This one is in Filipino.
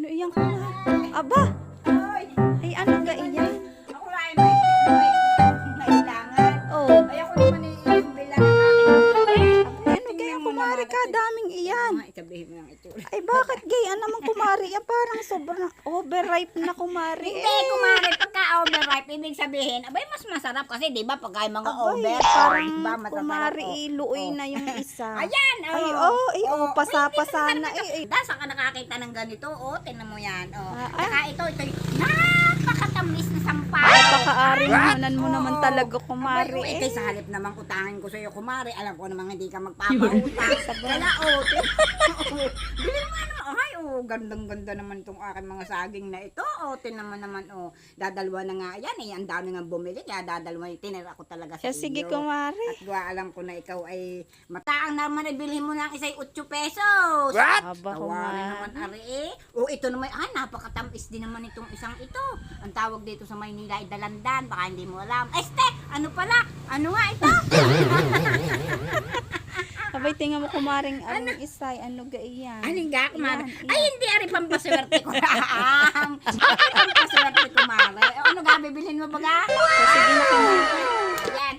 Ano iyan kumari? Aba! Hoy! Ay, ano ga iyan? Ako lang may kailangan. Oh. Ay, ako naman yung bilang ng aking Ano kaya kumari ka? Daming iyan. Sabihin mo lang ito. Ay, bakit gaya naman kumari? Yan parang sobrang overripe na kumari. Hindi, kumari, pagka overripe, ibig sabihin, abay, mas masarap kasi, di ba, pagka yung mga Abay, over, parang di ba, masasarap, kumari oh. iluoy Oh. na yung isa. Ayan, oh. Ay, oh, ay, oh, pasa-pasa na. Dahil saan ka nakakita ng ganito, oh, tinan mo yan, oh. Ah, Saka ito, napakatamis na sampal. Ay, pakaari naman mo naman Oo. talaga kumari. Abay, kay sa halip namang utangin ko sa'yo, kumari, alam ko namang hindi ka magpapautang. Kala, oh, bilhin mo naman, ay, oh, gandang-ganda naman itong aking mga saging na ito, oh, tinan mo naman, oh, dadalwa na nga yan, eh, ang dami nga bumili, kaya dadalwa, tinira ko talaga sa Kaya sige iyo. kumari. At alam ko na ikaw ay mataang naman ay bilhin mo ng isa'y 8 pesos. Aba, Tawarin naman, kumari. ari eh. O ito naman, napakatamis din naman itong isang ito. Ang tawag dito sa Maynila ay dalandan, baka hindi mo alam. Este, ano pala? Ano nga ito? Abay, tingnan mo kumaring ang isay. Ano ga iyan? Aling ga, kumare? Yan, Ay, hindi, ari pampaswerte ko lang. Ay, pampaswerte ko, mare. O, ano ga, bibilhin mo ba ga? Sige na kumari. Yan.